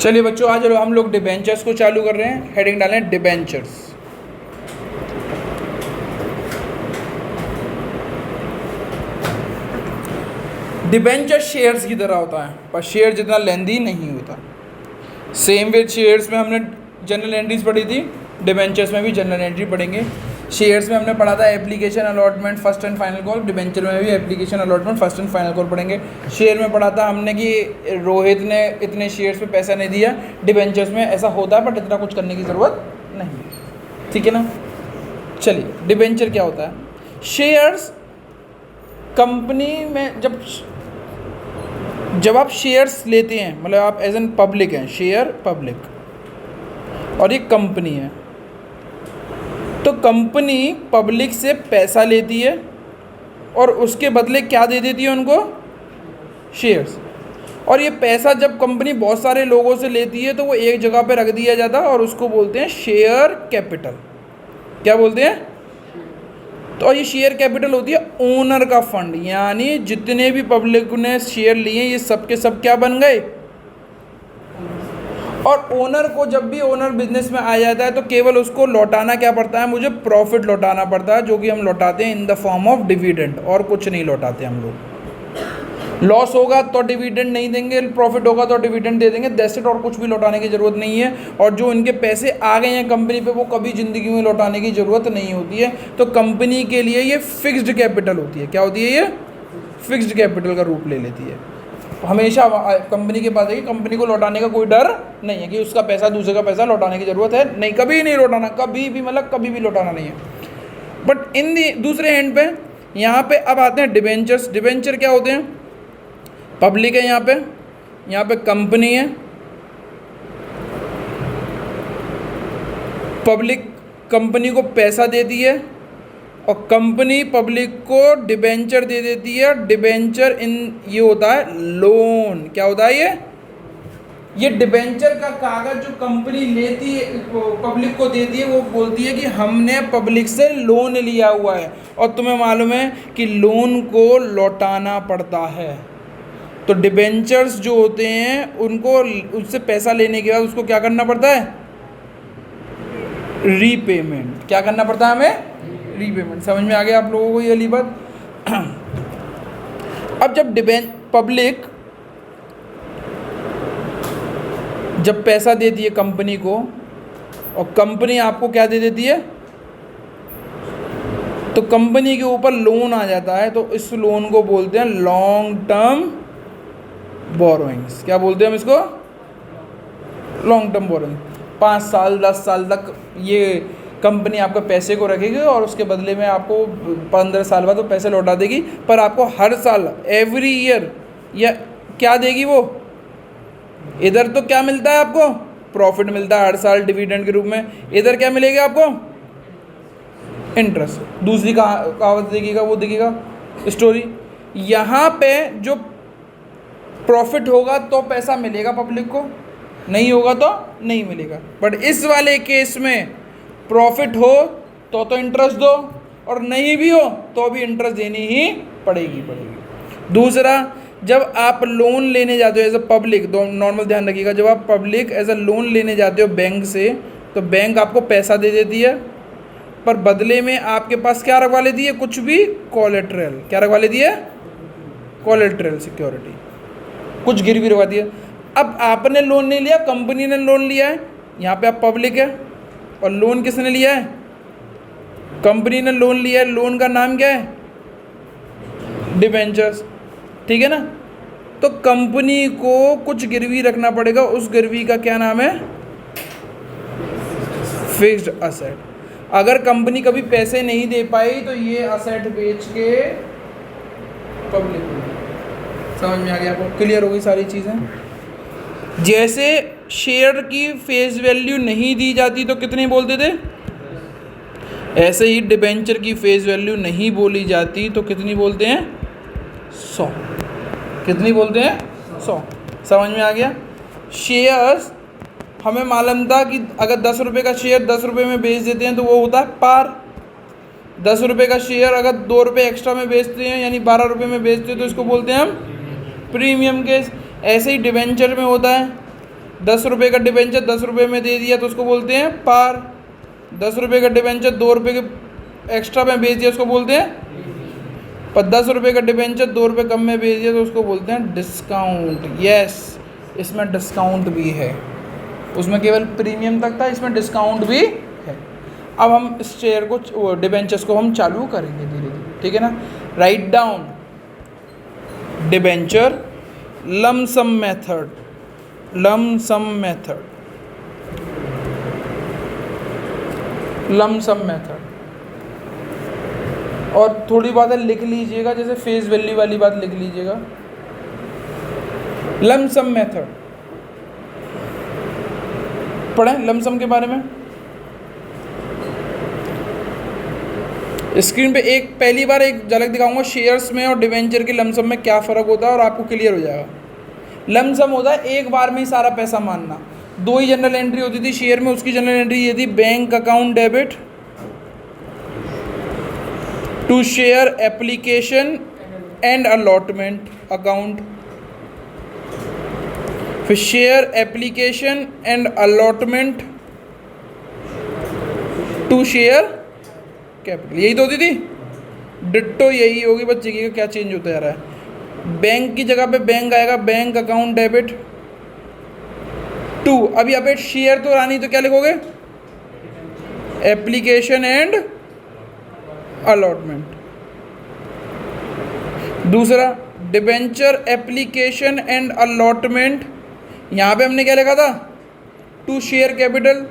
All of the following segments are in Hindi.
चलिए बच्चों, आज हम लोग डिबेंचर्स को चालू कर रहे हैं। हेडिंग डालें डिबेंचर्स। डिबेंचर शेयर्स की तरह होता है, पर शेयर जितना लेंदी नहीं होता। सेम विद शेयर्स में हमने जनरल एंट्रीज पढ़ी थी, डिबेंचर्स में भी जनरल एंट्री पढ़ेंगे। शेयर्स में हमने पढ़ा था application allotment first and final call, debenture में भी application allotment first and final call पढ़ेंगे। शेयर में पढ़ा था हमने कि रोहित ने इतने शेयर्स पे पैसा नहीं दिया। डिबेंचर्स में ऐसा होता है बट इतना कुछ करने की ज़रूरत नहीं। ठीक है ना। चलिए, डिबेंचर क्या होता है? शेयर्स कंपनी में जब आप शेयर्स लेते हैं, मतलब आप एज एन पब्लिक हैं, शेयर पब्लिक, और ये कंपनी है, तो कंपनी पब्लिक से पैसा लेती है और उसके बदले क्या दे देती है उनको? शेयर्स। और ये पैसा जब कंपनी बहुत सारे लोगों से लेती है तो वो एक जगह पे रख दिया जाता है और उसको बोलते हैं शेयर कैपिटल। क्या बोलते हैं? तो ये शेयर कैपिटल होती है ओनर का फंड, यानी जितने भी पब्लिक ने शेयर लिए ये सब के सब क्या बन गए? और ओनर को जब भी ओनर बिजनेस में आ जाता है तो केवल उसको लौटाना क्या पड़ता है? मुझे प्रॉफिट लौटाना पड़ता है, जो कि हम लौटाते हैं in the form of dividend, और कुछ नहीं लौटाते हम लोग। लॉस होगा तो डिविडेंड नहीं देंगे, प्रॉफिट होगा तो डिविडेंड दे देंगे, दैट्स इट। और कुछ भी लौटाने की ज़रूरत नहीं है। और जो इनके पैसे आ गए हैं कंपनी पे, वो कभी ज़िंदगी में लौटाने की ज़रूरत नहीं होती है। तो कंपनी के लिए ये फिक्स्ड कैपिटल होती है। क्या होती है? ये फिक्स्ड कैपिटल का रूप ले लेती है। हमेशा कंपनी के पास है कि कंपनी को लौटाने का कोई डर नहीं है कि उसका पैसा दूसरे का पैसा लौटाने की ज़रूरत है नहीं, कभी नहीं लौटाना, कभी भी, मतलब कभी भी लौटाना नहीं है। बट इन दूसरे हैंड पे यहाँ पे अब आते हैं डिबेंचर्स। डिबेंचर क्या होते हैं? पब्लिक है यहाँ पे कंपनी है, पब्लिक कंपनी को पैसा देती है और कंपनी पब्लिक को डिबेंचर दे देती है। डिबेंचर ये होता है लोन। क्या होता है? ये डिबेंचर का कागज जो कंपनी लेती है, पब्लिक को देती है, वो बोलती है कि हमने पब्लिक से लोन लिया हुआ है और तुम्हें मालूम है कि लोन को लौटाना पड़ता है। तो डिबेंचर्स जो होते हैं उनको उससे पैसा लेने के बाद उसको क्या करना पड़ता है? रीपेमेंट। क्या करना पड़ता है हमें? रीपेमेंट। समझ में आ गया आप लोगों को ये वाली बात? अब जब पब्लिक जब पैसा देती है कंपनी को और कंपनी आपको क्या दे देती है, तो कंपनी के ऊपर लोन आ जाता है, तो इस लोन को बोलते हैं लॉन्ग टर्म बोरोइंग्स। क्या बोलते हैं हम इसको? Long term borrowing. 5 साल 10 साल तक ये कंपनी आपके पैसे को रखेगी और उसके बदले में आपको 15 साल बाद वो पैसे लौटा देगी, पर आपको हर साल एवरी ईयर या क्या देगी वो? इधर तो क्या मिलता है आपको? प्रॉफिट मिलता है हर साल डिविडेंड के रूप में। इधर क्या मिलेगा आपको? इंटरेस्ट। दूसरी कहावत देखिएगा, वो देखिएगा स्टोरी। यहाँ पे जो प्रॉफिट होगा तो पैसा मिलेगा पब्लिक को, नहीं होगा तो नहीं मिलेगा। बट इस वाले केस में प्रॉफिट हो तो इंटरेस्ट दो, और नहीं भी हो तो भी इंटरेस्ट देनी ही पड़ेगी। दूसरा, जब आप लोन लेने जाते हो एज अ पब्लिक, नॉर्मल ध्यान रखिएगा, जब आप पब्लिक एज अ लोन लेने जाते हो बैंक से, तो बैंक आपको पैसा दे देती है, पर बदले में आपके पास क्या रखवा लेती है? कुछ भी कोलेटरल। क्या रखवा लेती है? कोलेटरल सिक्योरिटी, कुछ गिरवी रखवा दिया। अब आपने लोन नहीं लिया, कंपनी ने लोन लिया है। यहाँ पे आप पब्लिक है और लोन किसने लिया है? कंपनी ने लोन लिया है। लोन का नाम क्या है? डिबेंचर्स। ठीक है ना। तो कंपनी को कुछ गिरवी रखना पड़ेगा, उस गिरवी का क्या नाम है? Fixed asset. अगर कंपनी कभी पैसे नहीं दे पाई तो ये असेट बेच के पब्लिक को। समझ में आ गया आपको? क्लियर हो गई सारी चीज़ें? जैसे शेयर की फेस वैल्यू नहीं दी जाती तो कितनी बोलते थे, ऐसे ही डिबेंचर की फेस वैल्यू नहीं बोली जाती तो कितनी बोलते हैं? 100। कितनी बोलते हैं? 100। समझ में आ गया? शेयर्स हमें मालूम था कि अगर 10 रुपये का शेयर 10 रुपये में बेच देते हैं तो वो होता है पार। 10 रुपये का शेयर अगर 2 रुपये एक्स्ट्रा में बेचते हैं, यानी 12 रुपये में बेचते हैं, तो इसको बोलते हैं हम प्रीमियम केस। ऐसे ही डिबेंचर में होता है ₹10 का डिबेंचर 10 रुपये में दे दिया तो उसको बोलते हैं पार। ₹10 का डिबेंचर 2 रुपये के एक्स्ट्रा में बेच दिया उसको बोलते हैं। पर ₹10 का डिबेंचर 2 रुपये कम में बेच दिया तो उसको बोलते हैं डिस्काउंट। यस, इसमें डिस्काउंट भी है, उसमें केवल प्रीमियम तक था, इसमें डिस्काउंट भी है। अब हम इस शेयर को, डिबेंचर्स को हम चालू करेंगे धीरे धीरे, ठीक है ना। Write down debenture lump sum method, lump sum method, lump sum method. और थोड़ी बातें लिख लीजिएगा, जैसे फेस वैल्यू वाली बात लिख लीजिएगा। लमसम मेथड पढ़ें, लमसम के बारे में। स्क्रीन पे एक पहली बार एक झलक दिखाऊंगा शेयर्स में और डिवेंचर के लमसम में क्या फ़र्क होता है और आपको क्लियर हो जाएगा। लमसम होता है एक बार में ही सारा पैसा मानना। 2 ही जनरल एंट्री होती थी शेयर में, उसकी जनरल एंट्री ये थी, bank account debit to share application and allotment account, फिर share application and allotment to share capital, यही तो होती थी। डिट्टो यही होगी, बस जगह का क्या चेंज होता जा रहा है। बैंक की जगह पे बैंक आएगा, बैंक अकाउंट डेबिट टू, अब यहाँ पे शेयर तो रानी, तो क्या लिखोगे, एप्लीकेशन एंड अलॉटमेंट। दूसरा डिबेंचर एप्लीकेशन एंड अलॉटमेंट, यहाँ पे हमने क्या लिखा था, टू शेयर कैपिटल।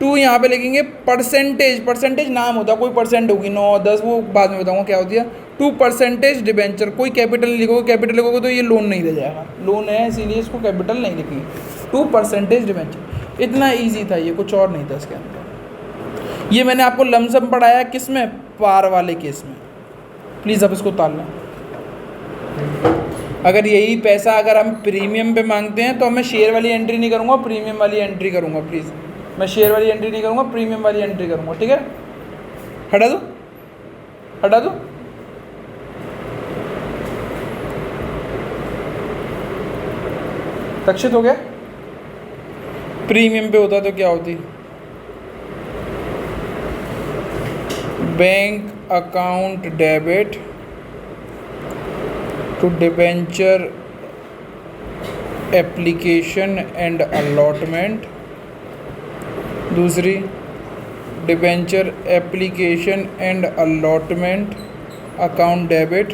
टू यहाँ पे लिखेंगे परसेंटेज, परसेंटेज नाम होता है, कोई परसेंट होगी 9 10, वो बाद में बताऊंगा क्या होती है। 2% डिबेंचर, कोई कैपिटल नहीं लिखोगे, कैपिटल लिखोगे तो ये लोन नहीं रह जाएगा, लोन है इसीलिए इसको कैपिटल नहीं लिखेंगे। 2% डिबेंचर, इतना ईजी था ये, कुछ और नहीं था इसके अंदर। ये मैंने आपको लमसम पढ़ाया किस में, पार वाले केस में। प्लीज़ अब इसको उतार लें। अगर यही पैसा अगर हम प्रीमियम पे मांगते हैं तो मैं शेयर वाली एंट्री नहीं करूँगा, प्रीमियम वाली एंट्री करूँगा। प्लीज़, मैं शेयर वाली एंट्री नहीं करूँगा, प्रीमियम वाली एंट्री करूँगा, ठीक है। हटा दो, हटा दो। लक्षित हो गया। प्रीमियम पे होता तो क्या होती, bank account debit to debenture application and allotment. दूसरी debenture application and allotment account debit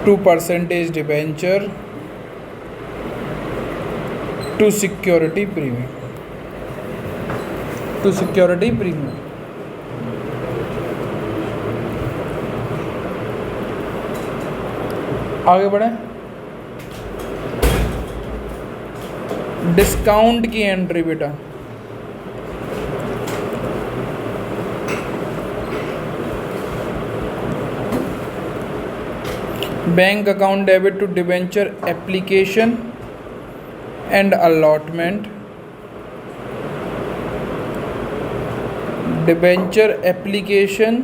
2% debenture to security premium, to security premium. आगे बढ़ें। डिस्काउंट की एंट्री बेटा, bank account debit to debenture application and allotment, debenture application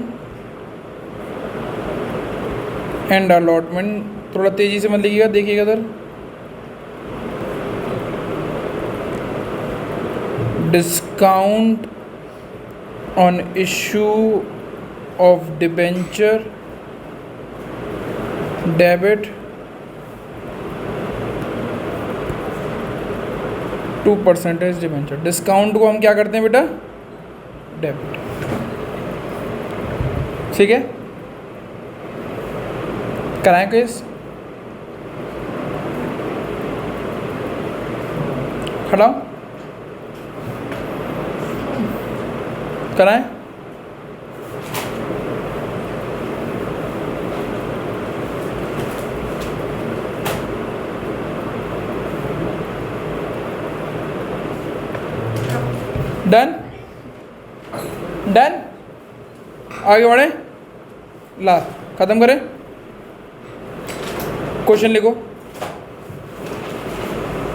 and allotment. थोड़ा तेजी से मत लिखिएगा, देखिएगा इधर। Discount on issue of debenture debit 2% debenture. Discount को हम क्या करते हैं बेटा, डेबिट, ठीक है। कराएं केस, खड़ा कराएं। डन, डन, आगे बढ़े, ला खत्म करें। क्वेश्चन लिखो।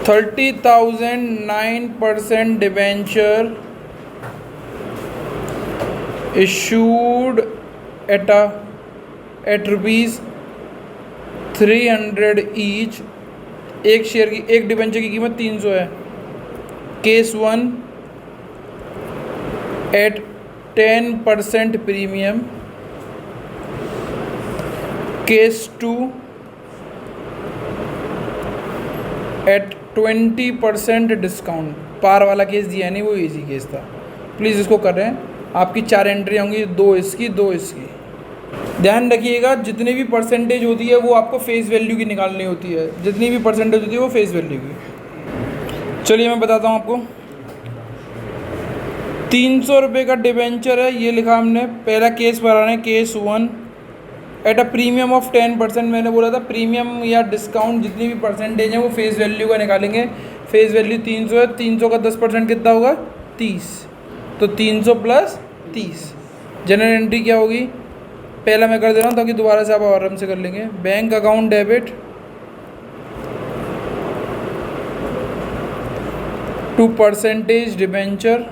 30,000 9% debenture issued at rupees 300 each एक शेयर की, एक डिबेंचर की कीमत 300 है। Case 1 at 10% premium, case 2 at 20% discount. Par वाला केस दिया नहीं, वो इजी केस था। प्लीज़ इसको कर रहे हैं। आपकी 4 एंट्री होंगी, 2 इसकी 2 इसकी। ध्यान रखिएगा जितनी भी परसेंटेज होती है वो आपको फेस वैल्यू की निकालनी होती है, जितनी भी परसेंटेज होती है वो फेस वैल्यू की। चलिए मैं बताता हूँ आपको। 300 रुपये का डिबेंचर है, ये लिखा हमने। पहला केस बना रहे हैं, case 1 at a premium of 10%। मैंने बोला था प्रीमियम या डिस्काउंट जितनी भी परसेंटेज है वो फेस वैल्यू का निकालेंगे। फेस वैल्यू 300 है, 300 का 10% कितना होगा? 30। तो 300 प्लस 30। जनरल एंट्री क्या होगी? पहला मैं कर दे रहा हूँ ताकि दोबारा से आप आराम से कर लेंगे। Bank account debit to percentage debenture,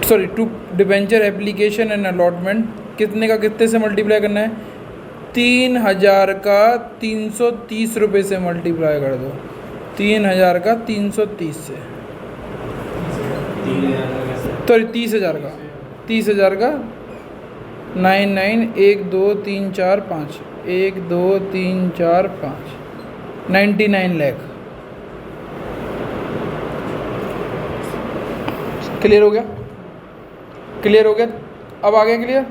sorry to debenture application and allotment. कितने का कितने से मल्टीप्लाई करना है? 3000 का 330 रुपये से मल्टीप्लाई कर दो। 3000 का 330 से, सॉरी 30,000 का 30,000 का 99 1 2 3 4 5 1 2 3 4 5 99 लाख। क्लियर हो गया? क्लियर हो गया? अब आ गया क्लियर?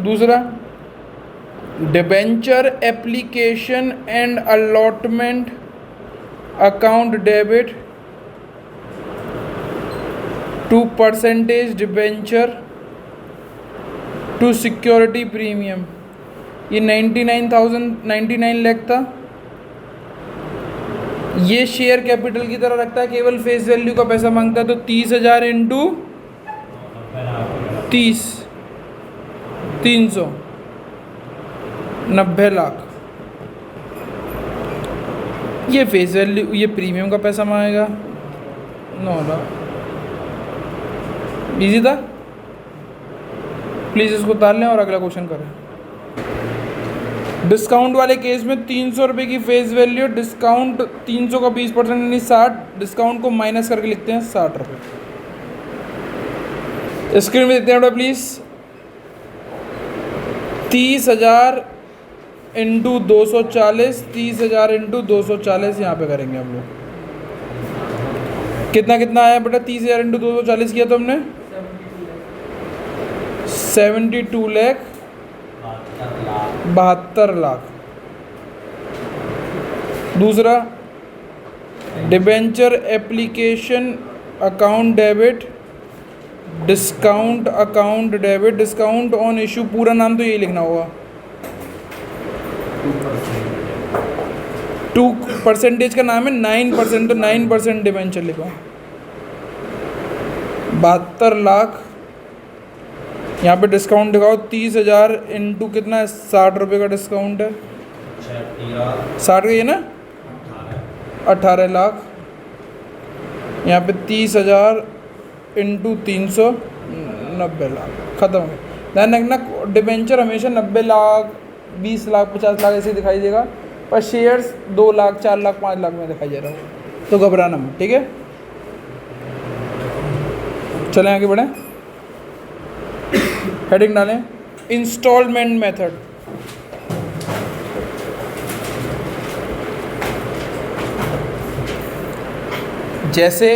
दूसरा, debenture application and allotment account debit to percentage debenture to security premium. ये 99 लाख था। ये शेयर कैपिटल की तरह रखता है, केवल फेस वैल्यू का पैसा मांगता है। तो 30,000 इंटू 30 300 90 लाख। ये फेस वैल्यू, ये प्रीमियम का पैसा मांगेगा 9 लाख। इजी था? प्लीज़ इसको उतार लें और अगला क्वेश्चन करें। डिस्काउंट वाले केस में 300 रुपये की फेस वैल्यू, डिस्काउंट 300 का 20% यानी 60, डिस्काउंट को माइनस करके लिखते हैं 60 रुपये। स्क्रीन में देखते हैं बेटा प्लीज़। 30,000 इंटू 240, 30,000 इंटू 240 यहाँ पे करेंगे हम लोग। कितना कितना आया बेटा? 30,000 इंटू 240 किया तो हमने 72 लाख 72 लाख। दूसरा, debenture application account debit discount account debit, discount on issue, पूरा नाम तो यही लिखना होगा। 2% का नाम है, 9%, तो 9% डिबेंचर लिखो। 72 लाख। यहाँ पे डिस्काउंट दिखाओ। 30,000 इंटू कितना है? 60 रुपये का डिस्काउंट है। 60 का ये ना 18 लाख। यहाँ पे 30,000 इंटू 300 90 लाख। ख़त्म हो गया। ध्यान रखना डिबेंचर हमेशा 90 लाख 20 लाख 50 लाख ऐसे दिखाई देगा, पर शेयर्स 2 लाख 4 लाख 5 लाख में दिखाई दे रहा होगा, तो घबराना मत। ठीक है, चलें आगे बढ़ें। हेडिंग डालें इंस्टॉलमेंट मेथड। जैसे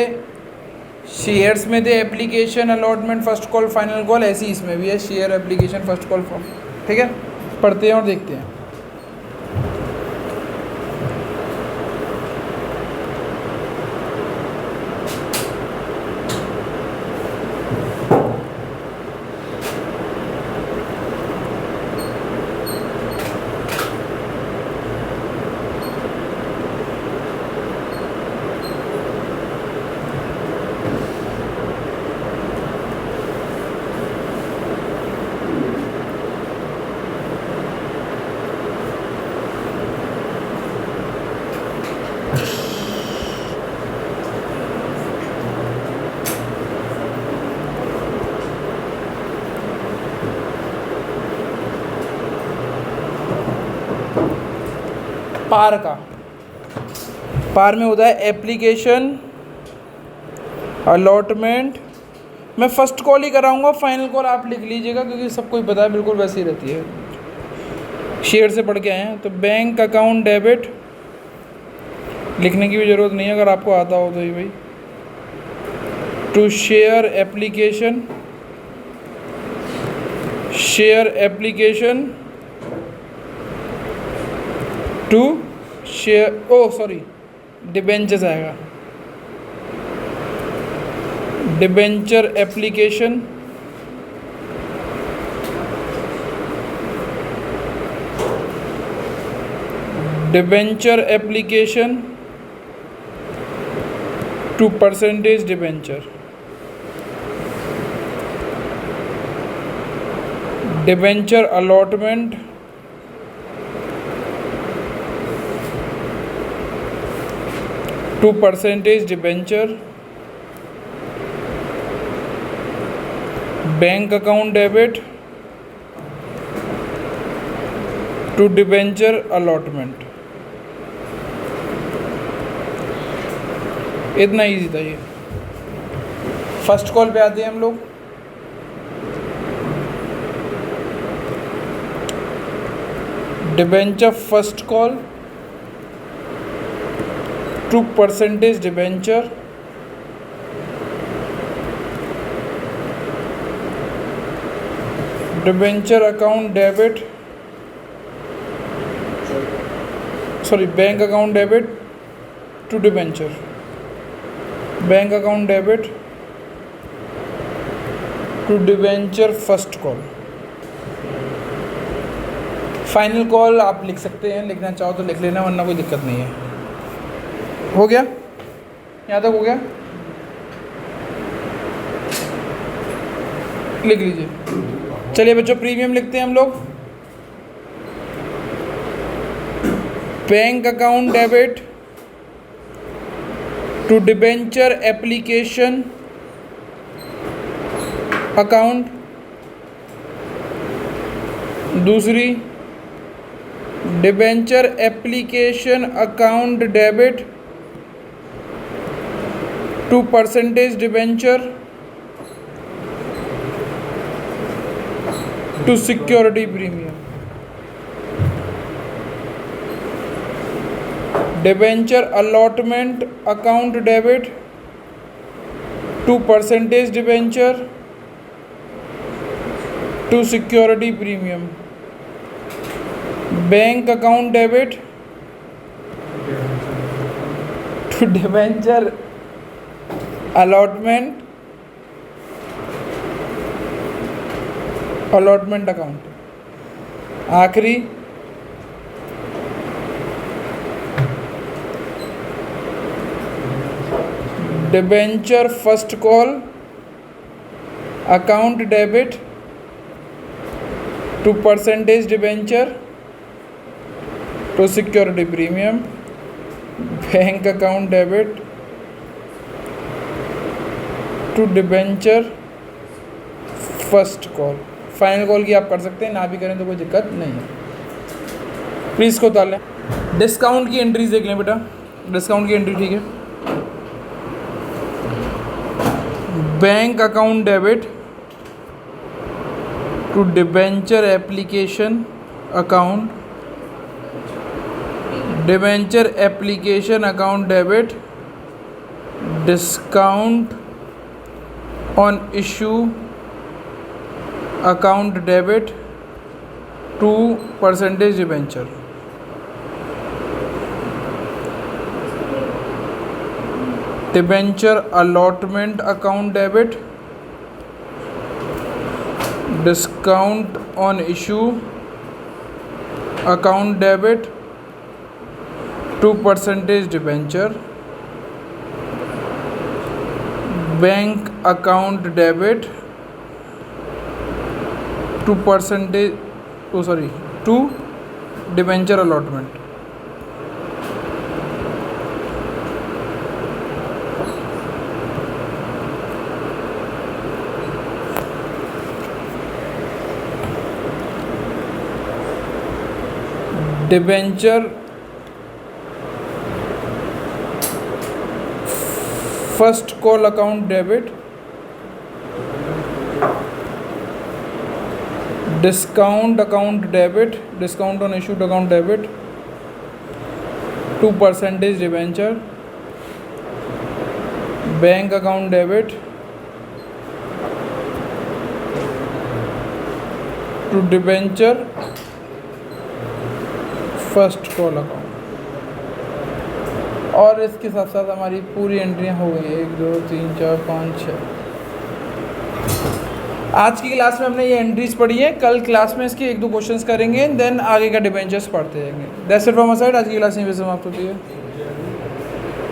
शेयर्स में थे application allotment first call final call, ऐसी इसमें भी है share application first call form. ठीक है, पढ़ते हैं और देखते हैं। पार का पार में होता है एप्लीकेशन अलॉटमेंट। मैं फर्स्ट कॉल ही कराऊंगा, फाइनल कॉल आप लिख लीजिएगा क्योंकि सबको ही पता है, बिल्कुल वैसी ही रहती है, शेयर से पढ़ के आए हैं। तो बैंक अकाउंट डेबिट लिखने की भी ज़रूरत नहीं है अगर आपको आता हो तो ही भाई। To share application, share application to share, oh sorry debentures आएगा, debenture application debenture application to percentage debenture, debenture allotment to percentage debenture, bank account debit to debenture allotment. इतना इजी था ये। फर्स्ट कॉल पे आते हैं हम लोग। Debenture first call to percentage debenture, debenture account debit, sorry bank account debit to debenture, bank account debit to debenture first call. Final call आप लिख सकते हैं, लिखना चाहो तो लिख लेना, वरना कोई दिक्कत नहीं है। हो गया, यहाँ तक हो गया, लिख लीजिए। चलिए बच्चों प्रीमियम लिखते हैं हम लोग। Bank account debit to debenture application account, दूसरी debenture application account debit to percentage debenture to security premium, debenture allotment account debit to percentage debenture to security premium, bank account debit to debenture allotment account, आखिरी debenture first call account debit to percentage debenture to security premium, bank account debit to debenture first call. Final call की आप कर सकते हैं, ना भी करें तो कोई दिक्कत नहीं है। प्लीज़ इसको उतार लें। डिस्काउंट की एंट्रीज देख लें बेटा, डिस्काउंट की एंट्री ठीक है। Bank account debit to debenture application account, debenture application account debit, discount on issue account debit to percentage debenture, debenture allotment account debit, discount on issue account debit to percentage debenture, bank account debit to percentage to debenture allotment. Debenture first call account debit, discount account debit, discount on issued account debit, 2% debenture, bank account debit, to debenture, first call account. और इसके साथ साथ हमारी पूरी एंट्रियां हो गई, 1 2 3 4 5 6। आज की क्लास में हमने ये एंट्रीज पढ़ी है, कल क्लास में इसके 1 2 क्वेश्चंस करेंगे, देन आगे का डिबेंचर्स पढ़ते जाएंगे। That's it from my side. आज की क्लास यहीं पे समाप्त होती है।